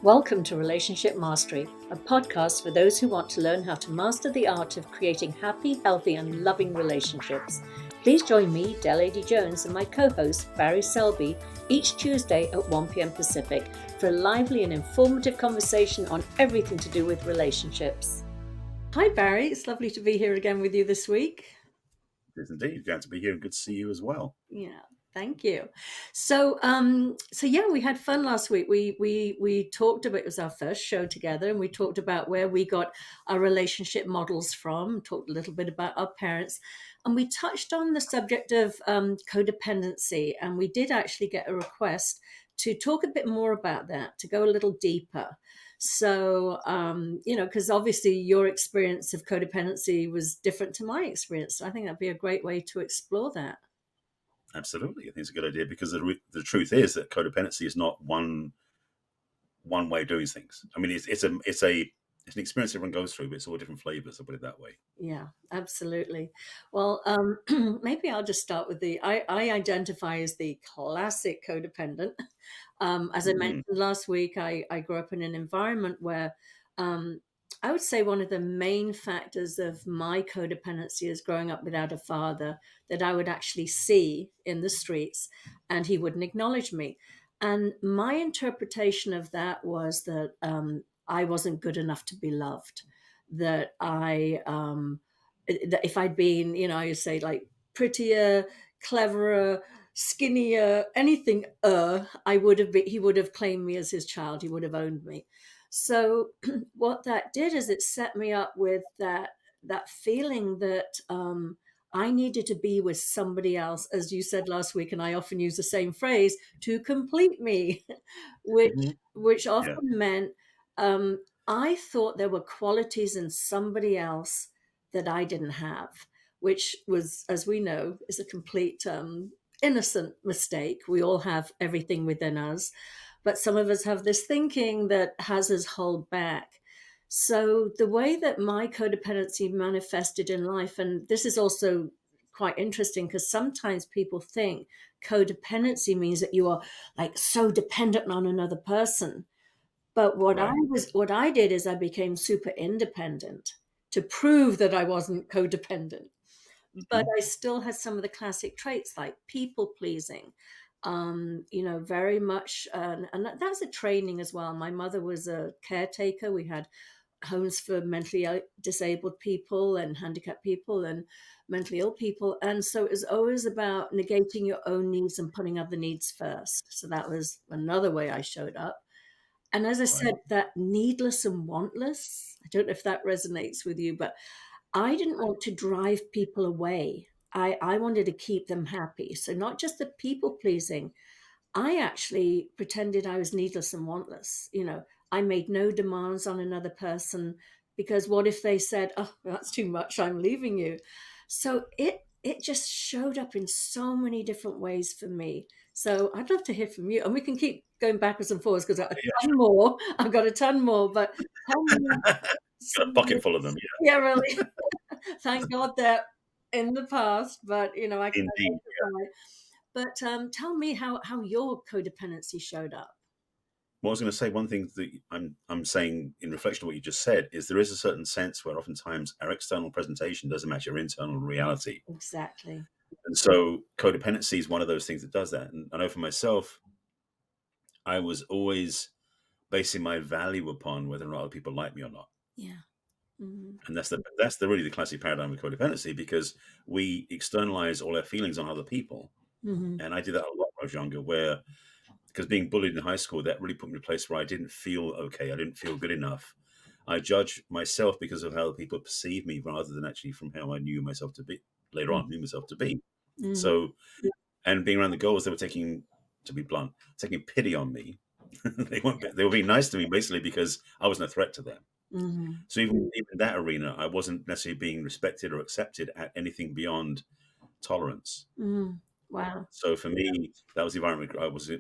Welcome to Relationship Mastery, a podcast for those who want to learn how to master the art of creating happy, healthy, and loving relationships. Please join me, Adey-Jones, and my co-host, Barry Selby, each Tuesday at 1 p.m. Pacific for a lively and informative conversation on everything to do with relationships. Hi, Barry. It's lovely to be here again with you this week. It is indeed. Glad to be here and good to see you as well. Yeah. Thank you. So we had fun last week. We talked about, it was our first show together, and we talked about where we got our relationship models from, talked a little bit about our parents, and we touched on the subject of codependency. And we did actually get a request to talk a bit more about that, to go a little deeper. So, because obviously your experience of codependency was different to my experience. So I think that'd be a great way to explore that. Absolutely. I think it's a good idea because the truth is that codependency is not one way of doing things. I mean, it's an experience everyone goes through, but it's all different flavors. I'll put it that way. Yeah, absolutely. Well, maybe I'll just start with I identify as the classic codependent. As I mentioned last week, I grew up in an environment where I would say one of the main factors of my codependency is growing up without a father that I would actually see in the streets, and he wouldn't acknowledge me. And my interpretation of that was that I wasn't good enough to be loved, that that if I'd been, I would say like prettier, cleverer, skinnier, anything, he would have claimed me as his child. He would have owned me. So what that did is it set me up with that feeling that I needed to be with somebody else, as you said last week, and I often use the same phrase, to complete me, which Mhm. which Yeah. often meant I thought there were qualities in somebody else that I didn't have, which was, as we know, is a complete innocent mistake. We all have everything within us, but some of us have this thinking that has us hold back. So the way that my codependency manifested in life, and this is also quite interesting because sometimes people think codependency means that you are like so dependent on another person. But Right. what I did is I became super independent to prove that I wasn't codependent. But Mhm. I still had some of the classic traits like people pleasing, very much. And that's a training as well. My mother was a caretaker. We had homes for mentally disabled people and handicapped people and mentally ill people. And so it was always about negating your own needs and putting other needs first. So that was another way I showed up. And as I Right. said, that needless and wantless, I don't know if that resonates with you, but I didn't want to drive people away. I wanted to keep them happy. So not just the people pleasing, I actually pretended I was needless and wantless. I made no demands on another person because what if they said, "Oh, that's too much, I'm leaving you." So it just showed up in so many different ways for me. So I'd love to hear from you, and we can keep going backwards and forwards because I've got a Yeah, ton more. I've got a ton more, but tell me sure. Got a some. bucket full of them. Yeah. Yeah, really. Thank God they're in the past, but I can Indeed. identify. But tell me how your codependency showed up. Well, I was going to say one thing that I'm saying in reflection to what you just said is there is a certain sense where oftentimes our external presentation doesn't match our internal reality. Exactly. And so codependency is one of those things that does that. And I know for myself, I was always basing my value upon whether or not other people like me or not. Yeah. Mhm. And that's the really the classic paradigm of codependency because we externalize all our feelings on other people. Mhm. And I did that a lot when I was younger, where because being bullied in high school, that really put me in a place where I didn't feel okay. I didn't feel good enough. I judged myself because of how people perceive me rather than actually from how I knew myself to be later on, knew myself to be. Mhm. So, and being around the girls, they were taking, to be blunt, taking pity on me. They were being nice to me basically because I wasn't a threat to them. Mhm. So even in that arena, I wasn't necessarily being respected or accepted at anything beyond tolerance. Mhm. Wow. So for me, that was the environment I was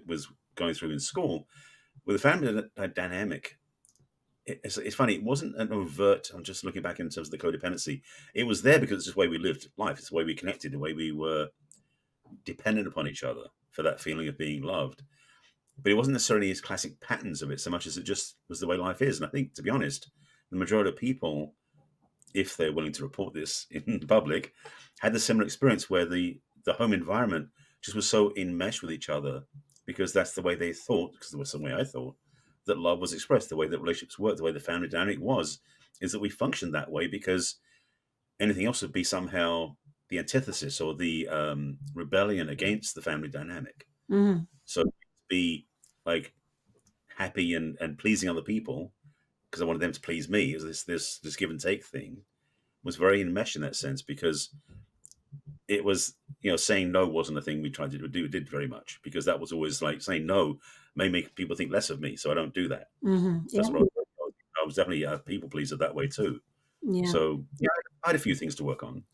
going through in school. With a family dynamic, it's funny. It wasn't an overt. I'm just looking back in terms of the codependency. It was there because it's just the way we lived life. It's the way we connected, the way we were dependent upon each other for that feeling of being loved. but it wasn't necessarily his classic patterns of it so much as it just was the way life is. And I think, to be honest, the majority of people, if they're willing to report this in public, had the similar experience where the home environment just was so enmeshed with each other because that's the way they thought, because there was some way I thought that love was expressed, the way that relationships worked, the way the family dynamic was, is that we functioned that way because anything else would be somehow the antithesis or the rebellion against the family dynamic. Mm. So to be like happy and pleasing other people because I wanted them to please me, is this give and take thing was very enmeshed in that sense because it was, saying no wasn't a thing we tried to do did very much because that was always like saying no may make people think less of me, so I don't do that. Hmm. That's Yeah. what I was definitely a people pleaser that way too. Yeah. So yeah, I had a few things to work on.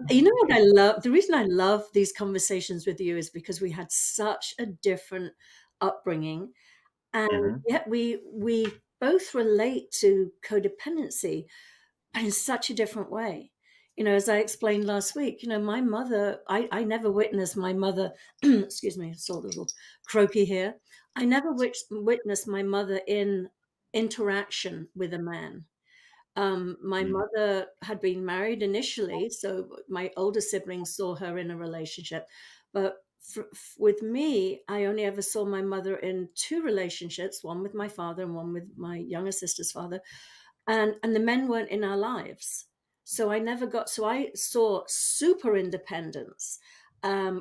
You know what I love? The reason I love these conversations with you is because we had such a different upbringing, and Hmm. yet we both relate to codependency, but in such a different way. As I explained last week, my mother, I never witnessed my mother, excuse me, it's a little croaky here. I never witnessed my mother in interaction with a man. My Hmm. mother had been married initially, so my older siblings saw her in a relationship. But with me, I only ever saw my mother in two relationships, one with my father and one with my younger sister's father. And the men weren't in our lives. So I saw super independence. Yeah.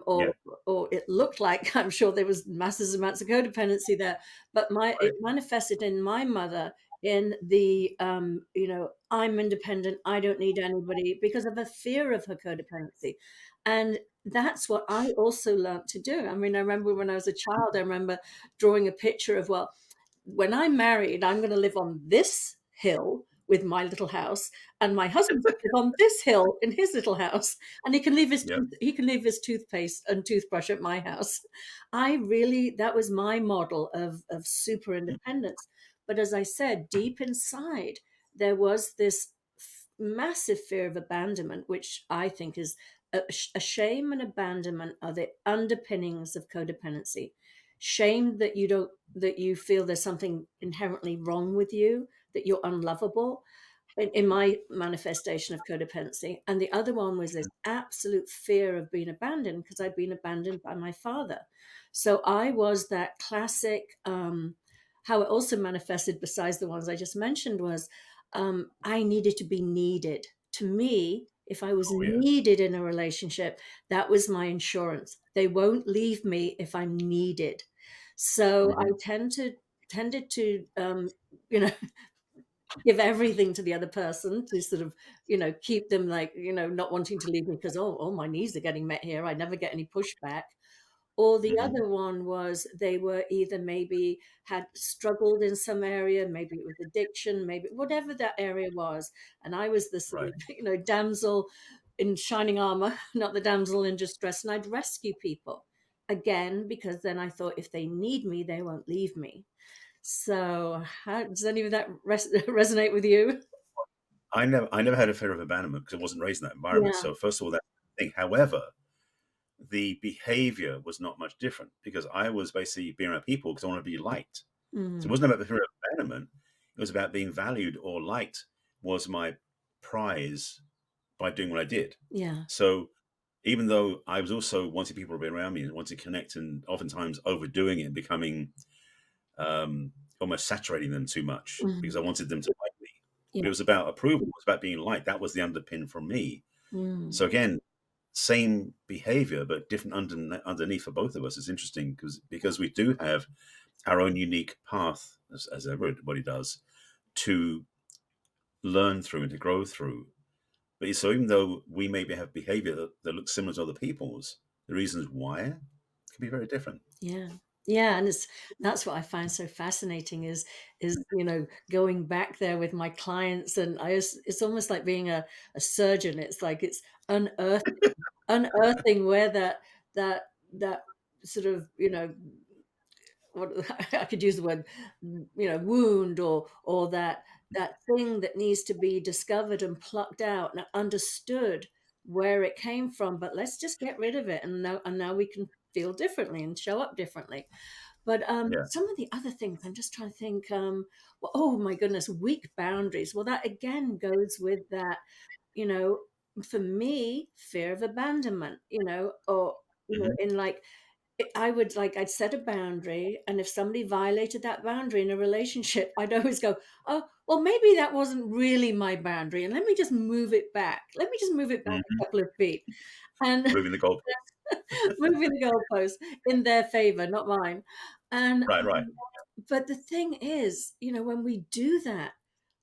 Or it looked like I'm sure there was massive amounts of codependency there, but it Right. manifested in my mother in the I'm independent, I don't need anybody, because of a fear of her codependency. And that's what I also learned to do. I mean, I remember when I was a child, I remember drawing a picture of, well, when I'm married, I'm going to live on this hill with my little house, and my husband's going to live on this hill in his little house, and Yeah. he can leave his toothpaste and toothbrush at my house. That was my model of super independence. But as I said, deep inside, there was this massive fear of abandonment, which I think is a shame and abandonment are the underpinnings of codependency. Shame that you feel there's something inherently wrong with you, that you're unlovable, in my manifestation of codependency. And the other one was this absolute fear of being abandoned because I'd been abandoned by my father. So I was that classic. How it also manifested, besides the ones I just mentioned, was I needed to be needed. To me, if I was Oh yeah. needed in a relationship, that was my insurance. They won't leave me if I'm needed. So I Hmm. tended to you know give everything to the other person to sort of keep them, like, not wanting to leave me because, oh, my needs are getting met here, I never get any pushback. Or the Hmm. other one was they were either maybe had struggled in some area, maybe it was addiction, maybe whatever that area was, and I was the sort Right. of damsel in shining armor, not the damsel in distress, and I'd rescue people again, because then I thought if they need me they won't leave me. So how does any of that resonate with you? I never had a fear of abandonment because I wasn't raised in that environment. Yeah. So first of all, that thing. However, the behavior was not much different because I was basically being around people because I wanted to be liked. So it Mm. wasn't about the fear of abandonment. It was about being valued or liked was my prize by doing what I did. Yeah. So even though I was also wanting people to be around me and wanting to connect and oftentimes overdoing it and becoming almost saturating them too much because Mhm. I wanted them to like me. Yeah. But it was about approval. It was about being liked. That was the underpin for me. Mm. So again, same behavior, but different underneath for both of us. It's interesting because we do have our own unique path, as everybody does, to learn through and to grow through. But so even though we maybe have behavior that looks similar to other people's, the reasons why can be very different. Yeah. Yeah, and that's what I find so fascinating is going back there with my clients, and it's almost like being a surgeon. It's like it's unearthing where that sort of what I could use the word, wound, or that thing that needs to be discovered and plucked out and understood where it came from. But let's just get rid of it, and now we can feel differently and show up differently. But Yeah. some of the other things, I'm just trying to think. Well, oh my goodness, weak boundaries. Well, that again goes with that. You know, for me, fear of abandonment. Or Hmm. in like I would like I'd set a boundary, and if somebody violated that boundary in a relationship, I'd always go, "Oh, well, maybe that wasn't really my boundary, and let me just move it back. Let me just move it back a Hmm. couple of feet." And Moving the goalpost. moving the goalposts in their favor, not mine. And Right, right. but the thing is, when we do that,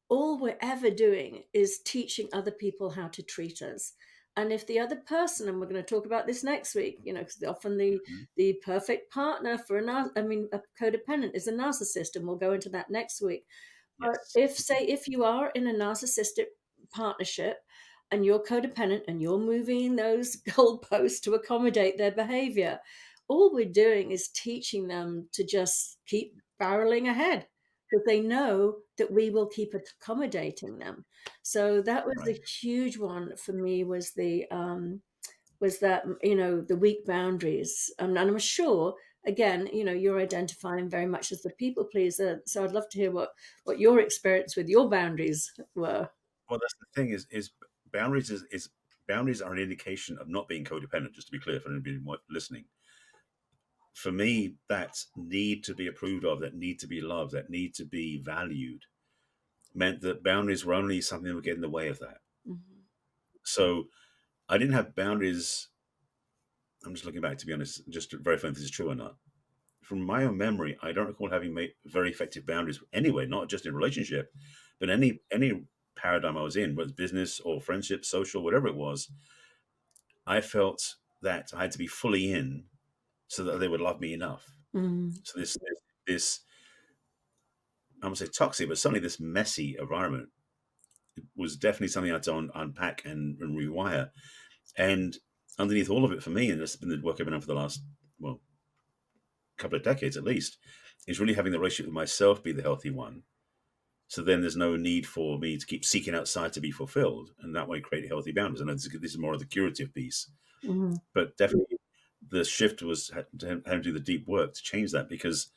all we're ever doing is teaching other people how to treat us. And if the other person, and we're going to talk about this next week, because often Mhm. the perfect partner for a codependent is a narcissist, and we'll go into that next week. But Yes. if you are in a narcissistic partnership and you're codependent and you're moving those goalposts to accommodate their behavior, all we're doing is teaching them to just keep barreling ahead because they know that we will keep accommodating them. So that was Right. a huge one for me, was that the weak boundaries. And I'm sure, again, you're identifying very much as the people pleaser, so I'd love to hear what your experience with your boundaries were. Well, that's the thing is boundaries is boundaries are an indication of not being codependent. Just to be clear for anybody listening, for me, that need to be approved of, that need to be loved, that need to be valued, meant that boundaries were only something that would get in the way of that. Mhm. So I didn't have boundaries. I'm just looking back, to be honest, just to verify if this is true or not. From my own memory, I don't recall having made very effective boundaries anyway, not just in relationship, but any paradigm I was in, whether business or friendship, social, whatever it was. I felt that I had to be fully in so that they would love me enough. Mhm. So this I won't say toxic, but certainly this messy environment was definitely something I had to unpack and rewire. And underneath all of it for me, and this has been the work I've been on for the last, well, couple of decades at least, is really having the relationship with myself be the healthy one. So then there's no need for me to keep seeking outside to be fulfilled, and that way create healthy boundaries. And this is more of the curative piece, Mhm. but definitely the shift was having to do the deep work to change that, because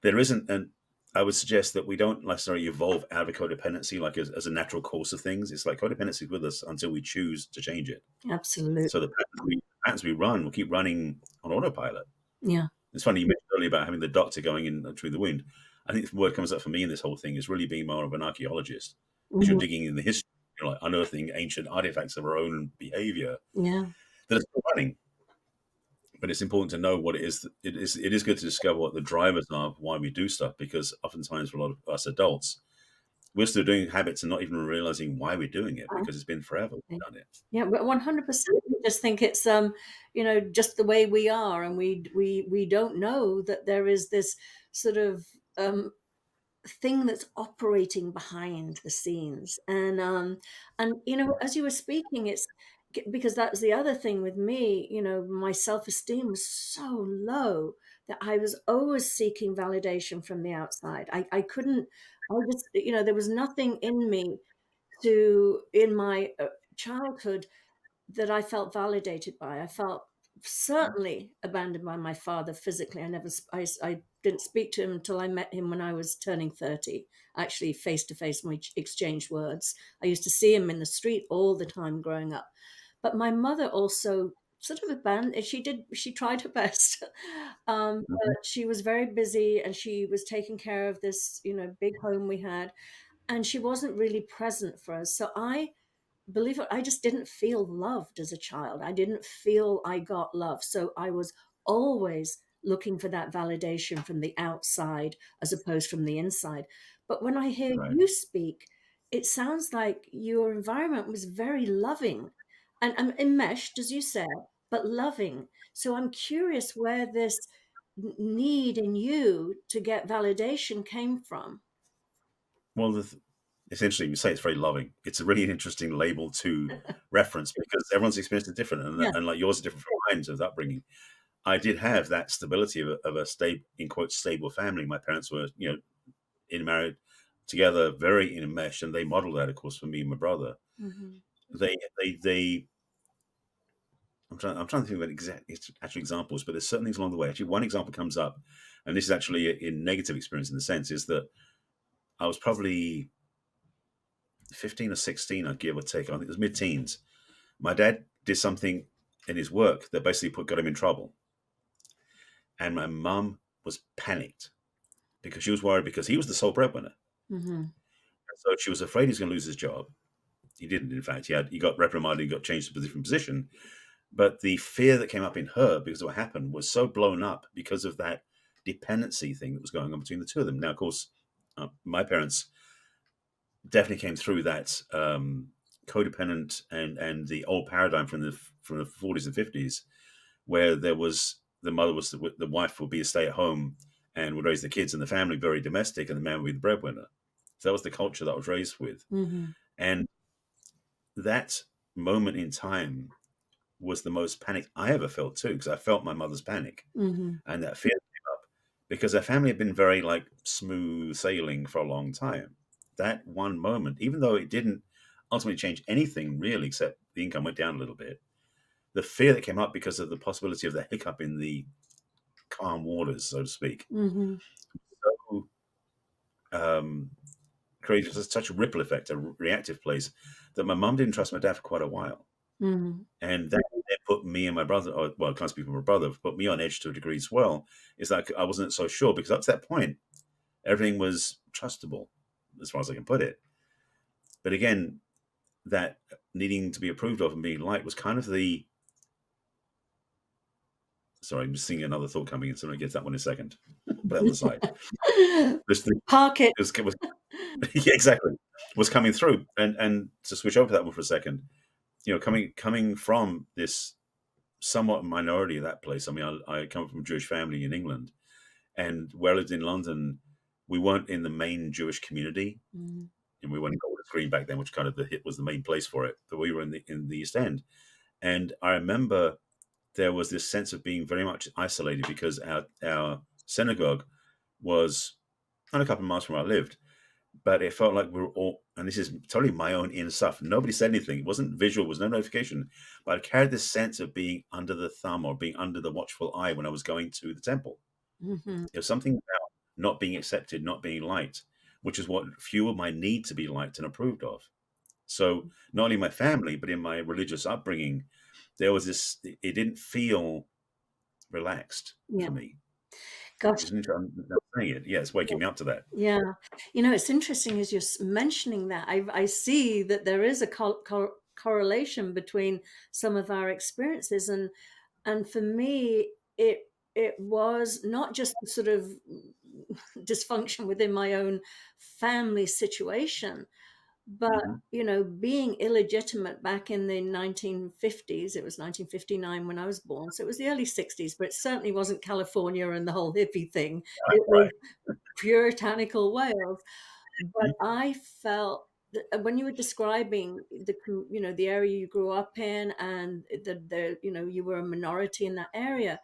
there isn't an I would suggest that we don't necessarily evolve out of codependency like as a natural course of things. It's like codependency is with us until we choose to change it. Absolutely. So the patterns we run will keep running on autopilot. Yeah. It's funny you mentioned earlier about having the doctor going in through the wound. I think the word comes up for me in this whole thing is really being more of an archaeologist, because you're Mhm. digging in the history, like unearthing ancient artifacts of our own behavior Yeah. that are still running. But it's important to know what it is. It is good to discover what the drivers are of why we do stuff, because oftentimes for a lot of us adults, we're still doing habits and not even realizing why we're doing it because it's been forever we've Okay. done it. Yeah, but 100%. We just think it's just the way we are, and we don't know that there is this sort of thing that's operating behind the scenes. And as you were speaking, it's because that was the other thing with me. My self-esteem was so low that I was always seeking validation from the outside. I couldn't. I just, there was nothing in me to in my childhood that I felt validated by. I felt certainly abandoned by my father physically. I didn't speak to him until I met him when I was turning 30, actually face to face, we exchanged words. I used to see him in the street all the time growing up. But my mother also sort of abandoned, she tried her best. Mhm. But she was very busy and she was taking care of this, big home we had. And she wasn't really present for us. So believe it, I just didn't feel loved as a child. I didn't feel I got love. So I was always looking for that validation from the outside as opposed from the inside. But when I hear Right. you speak, it sounds like your environment was very loving and enmeshed, as you said, but loving. So I'm curious where this need in you to get validation came from. Well, it's interesting. You say it's very loving. It's a really interesting label to reference because everyone's experience is different, Yeah. and like yours is different from mine of upbringing. I did have that stability of a stable, in quotes, stable family. My parents were, in married together, very in a mesh, and they modeled that, of course, for me and my brother. Mhm. They I'm trying to think of actual examples, but there's certain things along the way. Actually, one example comes up, and this is actually a negative experience in the sense, is that I was probably 15 or 16, I give or take. I think it was mid-teens. My dad did something in his work that basically got him in trouble. And my mum was panicked because she was worried because he was the sole breadwinner. Mm-hmm. So she was afraid he's going to lose his job. He didn't, in fact. He got reprimanded, he got changed to a different position. But the fear that came up in her because of what happened was so blown up because of that dependency thing that was going on between the two of them. Now, of course, my parents definitely came through that codependent and the old paradigm from the 40s and 50s, where there was the mother was the wife would be a stay at home and would raise the kids, and the family very domestic, and the man would be the breadwinner. So that was the culture that I was raised with, Mm-hmm. and that moment in time was the most panic I ever felt too, because I felt my mother's panic Mm-hmm. and that fear came up because her family had been very like smooth sailing for a long time. That one moment, even though it didn't ultimately change anything really, except the income went down a little bit, the fear that came up because of the possibility of the hiccup in the calm waters, so to speak, Mm-hmm. so, created such a ripple effect, a reactive place, that my mum didn't trust my dad for quite a while. Mm-hmm. And that put me and my brother, or well, I can't speak for my brother, put me on edge to a degree as well. Is that I wasn't so sure because up to that point, everything was trustable, as far as I can put it. But again, that needing to be approved of and being liked was kind of the. Sorry, I'm just seeing another thought coming in, so I'm going to get to that one in a second. Put that on the side. This thing Park it. was yeah, exactly, was coming through, and to switch over to that one for a second, coming from this somewhat minority of that place. I mean, I come from a Jewish family in England, and where I lived in London, we weren't in the main Jewish community, Mm-hmm. and we weren't in Golders Green back then, which kind of was the main place for it. But we were in the East End, and I remember there was this sense of being very much isolated because our synagogue was only a couple of miles from where I lived, but it felt like we were all, and this is totally my own inner stuff. Nobody said anything. It wasn't visual, was no notification, but I carried this sense of being under the thumb or being under the watchful eye when I was going to the temple. Mm-hmm. There was something about not being accepted, not being liked, which is what fueled my need to be liked and approved of. So not only my family, but in my religious upbringing, there was this, it didn't feel relaxed Yeah. for me. Gosh. I'm not saying it. Yeah, it's waking me up to that. Yeah. It's interesting as you're mentioning that. I see that there is a correlation between some of our experiences, and for me, it was not just the sort of dysfunction within my own family situation, but Hmm. being illegitimate back in the 1950s. It was 1959 when I was born, so it was the early 60s, but it certainly wasn't California and the whole hippie thing. It was Right. puritanical Wales. But Mhm. I felt that when you were describing the area you grew up in, and you were a minority in that area,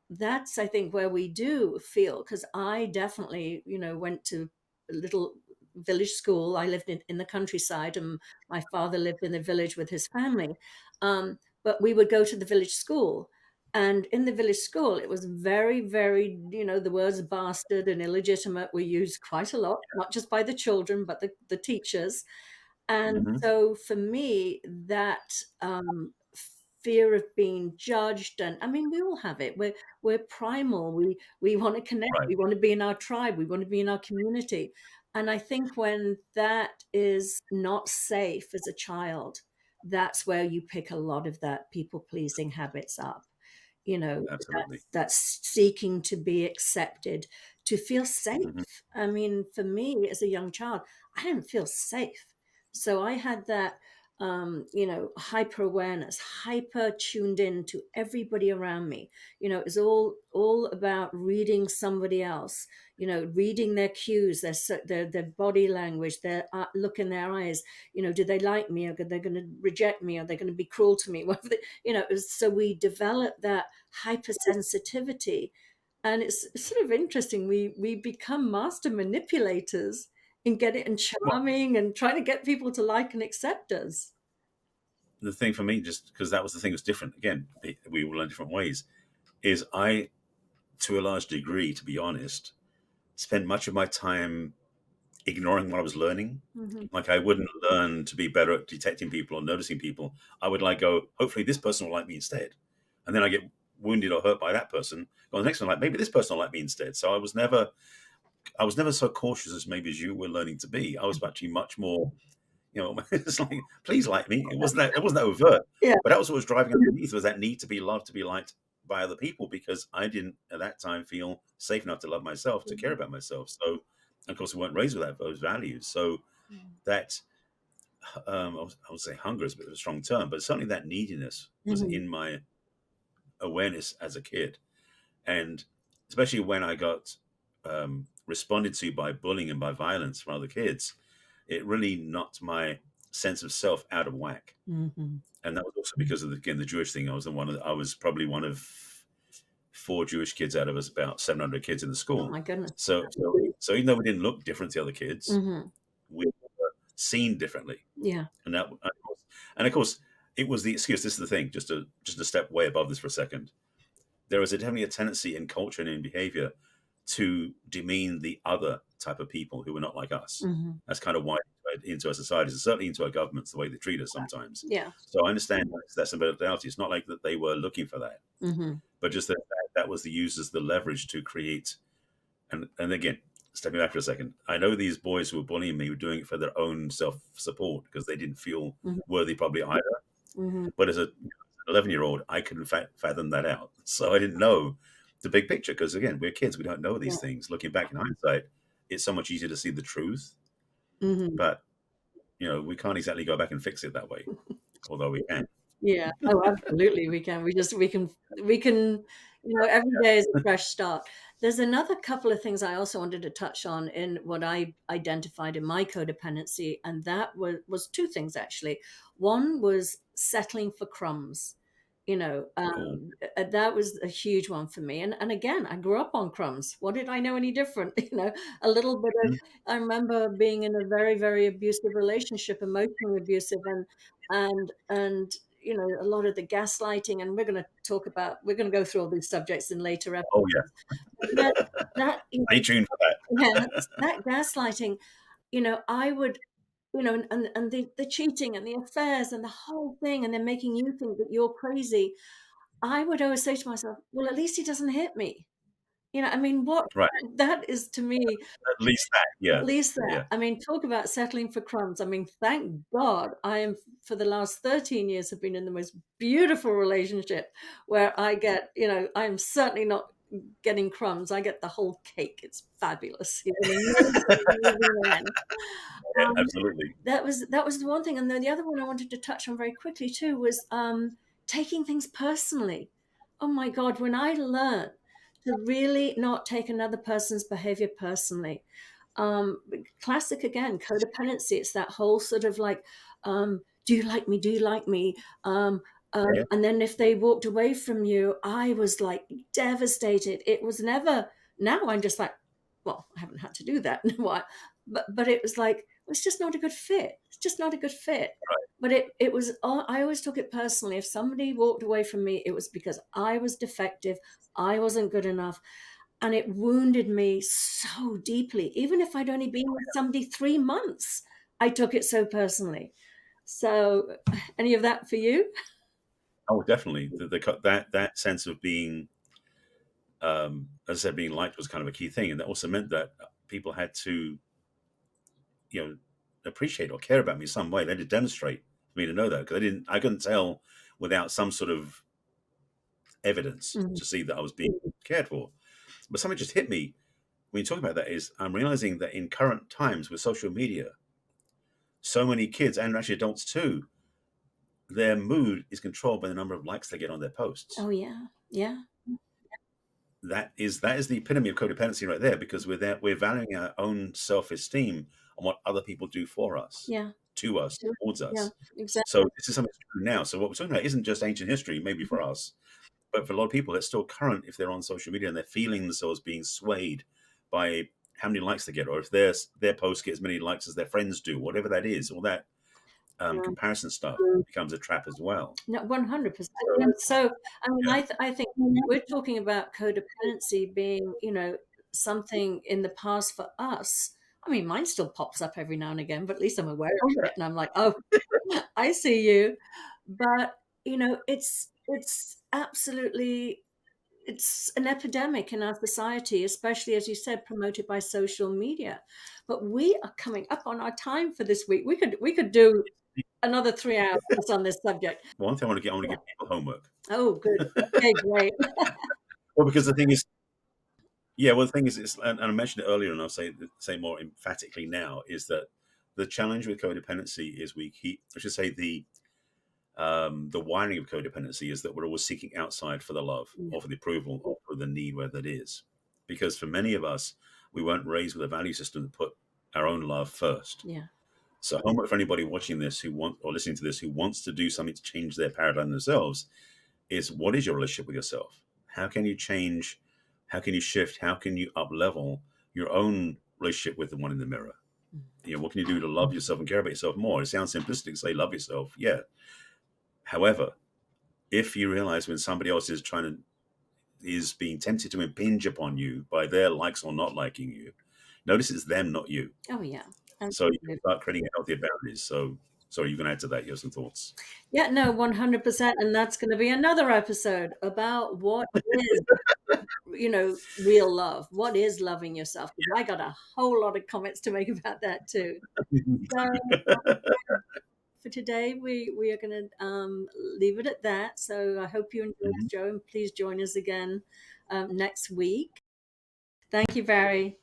that's, I think, where we do feel, because I definitely went to a little village school. I lived in the countryside, and my father lived in the village with his family. But we would go to the village school, and in the village school it was very, very, the words bastard and illegitimate were used quite a lot, not just by the children but the teachers. And Mhm. so for me, that fear of being judged, and I mean, we all have it. We're primal. We want to connect. Right. We want to be in our tribe. We want to be in our community. And I think when that is not safe as a child, that's where you pick a lot of that people pleasing habits up. Absolutely. That's seeking to be accepted, to feel Mhm. safe. I mean, for me as a young child, I didn't feel safe. So I had that, hyper awareness, hyper tuned in to everybody around me. It was all about reading somebody else, reading their cues, their body language, their look in their eyes. Do they like me? Or are they going to reject me? Are they going to be cruel to me? So we develop that hypersensitivity, and it's sort of interesting. We become master manipulators in getting and Well, charming and trying to get people to like and accept us. the thing for me, just because that was the thing that was different, again, we all learn different ways, is I to a large degree, to be honest, spent much of my time ignoring what I was learning. Mhm. Like I wouldn't learn to be better at detecting people or noticing people. I would like go, hopefully this person will like me instead. And then I get wounded or hurt by that person. Go on the next one, like maybe this person will like me instead. So I was never so cautious as maybe as you were learning to be. I was actually much more, it's like, please like me. It wasn't that overt. Yeah. But that was what was driving underneath, was that need to be loved, to be liked by other people, because I didn't at that time feel safe enough to love myself, to care about myself. So of course we weren't raised with those values. So that I would say hunger is a bit of a strong term, but certainly that neediness was Mhm. in my awareness as a kid. And especially when I got responded to by bullying and by violence from other kids, it really knocked my sense of self out of whack. Mhm. And that was also because of again the Jewish thing. I was probably one of four Jewish kids out of us about 700 kids in the Oh school. my goodness. So even though we didn't look different to other kids, Mhm. we were seen differently. Yeah. And of course, it was the excuse. This is the thing. Just a step way above this for a second. There was definitely a tendency in culture and in behavior to demean the other type of people who were not like us. Mhm. That's kind of why into our societies, and certainly into our governments, the way they treat us sometimes. Yeah. So I understand that's a bit of reality. It's not like that they were looking for that, Mhm. but just that was the used as the leverage to create. And again, stepping back for a second, I know these boys who were bullying me were doing it for their own self support because they didn't feel Mhm. worthy, probably either. Mhm. But as an 11-year-old, I couldn't fathom that out. So I didn't know the big picture because, again, we're kids. We don't know Yeah. these things. Looking back in hindsight, it's so much easier to see the truth. Mhm. But, we can't exactly go back and fix it that way, although we can. Yeah. Oh, absolutely, we can. We can, every day is a fresh start. There's another couple of things I also wanted to touch on in what I identified in my codependency, and that was two things actually. One was settling for crumbs. Oh, That was a huge one for me. And again, I grew up on crumbs. What did I know any different? A little bit of, mhm. I remember being in a very, very abusive relationship, emotionally abusive, and a lot of the gaslighting, and we're going to go through all these subjects in later Oh, episodes. yeah. That, that, Stay tuned for that. yeah, that gaslighting, I would, and the cheating and the affairs and the whole thing, and then making you think that you're crazy. I would always say to myself, well, at least he doesn't hit me. I mean, what Right. that is to me, At least that. at Yeah. least that. Yeah. I mean, talk about settling for crumbs. I mean, thank God I am, for the last 13 years, have been in the most beautiful relationship where I get, I'm certainly not getting crumbs. I get the whole cake. It's fabulous. He's an amazing, amazing man. Yeah, Um, absolutely. that was the one thing, and then the other one I wanted to touch on very quickly too was taking things personally. Oh my God, when I learned to really not take another person's behavior personally, um, classic again, codependency. It's that whole sort of like, do you like me? Do you like me? Um, Yeah. and then if they walked away from you, I was like devastated. It was never. Now I'm just like, well, I haven't had to do that in a while, but it was like, well, it's just not a good fit. It's just not a good fit. But it was. I always took it personally. If somebody walked away from me, it was because I was defective. I wasn't good enough, and it wounded me so deeply. Even if I'd only been with somebody 3 months, I took it so personally. So, any of that for you? Oh, definitely. That sense of being, as I said, being liked was kind of a key thing, and that also meant that people had to, you know, appreciate or care about me some way. They had to demonstrate for me to know that, because I couldn't tell without some sort of evidence Mhm. to see that I was being cared for. But something just hit me when you talk about that, is I'm realizing that in current times with social media, so many kids and actually adults too, their mood is controlled by the number of likes they get on their posts. Oh yeah, yeah, That is the epitome of codependency right there, because we're valuing our own self-esteem on what other people do for us, yeah, to us, towards yeah, us. exactly. So this is something that's true now. So what we're talking about isn't just ancient history, maybe for us, but for a lot of people, it's still current if they're on social media and they're feeling themselves being swayed by how many likes they get, or if their post get as many likes as their friends do, whatever that is, all that comparison stuff becomes a trap as well. No, 100%. And so, I mean, Yeah. I think we're talking about codependency being, something in the past for us. I mean, mine still pops up every now and again, but at least I'm aware of it, and I'm like, oh, I see you. But it's absolutely it's an epidemic in our society, especially as you said, promoted by social media. But we are coming up on our time for this week. We could do another 3 hours on this subject. One thing I want to give people homework. Oh, good. Okay, great. Well, because the thing is, yeah, well, the thing is, and I mentioned it earlier, and I'll say more emphatically now, is that the challenge with codependency is I should say, the wiring of codependency is that we're always seeking outside for the love Yeah. or for the approval or for the need, where that is. Because for many of us, we weren't raised with a value system that put our own love first. Yeah. So homework for anybody watching this or listening to this who wants to do something to change their paradigm themselves is, what is your relationship with yourself? How can you change? How can you shift? How can you up level your own relationship with the one in the mirror? What can you do to love yourself and care about yourself more? It sounds simplistic to say love yourself. Yeah. However, if you realize when somebody else is being tempted to impinge upon you by their likes or not liking you, notice it's them, not you. Oh, yeah. So you can start creating healthier boundaries. So, sorry, you can add to that. You have some thoughts. Yeah, no, 100%. And that's going to be another episode about what is, real love. What is loving yourself? Because I got a whole lot of comments to make about that too. So for today, we are going to leave it at that. So I hope you enjoyed the show, and please join us again next week. Thank you, Barry.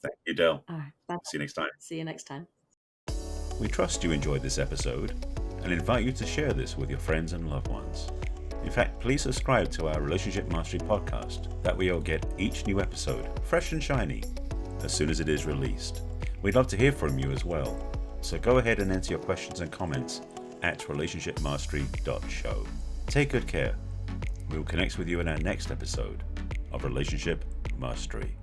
Thank you, Del. All right, bye. See you next time. See you next time. We trust you enjoyed this episode and invite you to share this with your friends and loved ones. In fact, please subscribe to our Relationship Mastery podcast. That way you'll get each new episode fresh and shiny as soon as it is released. We'd love to hear from you as well. So go ahead and enter your questions and comments at relationshipmastery.show. Take good care. We will connect with you in our next episode of Relationship Mastery.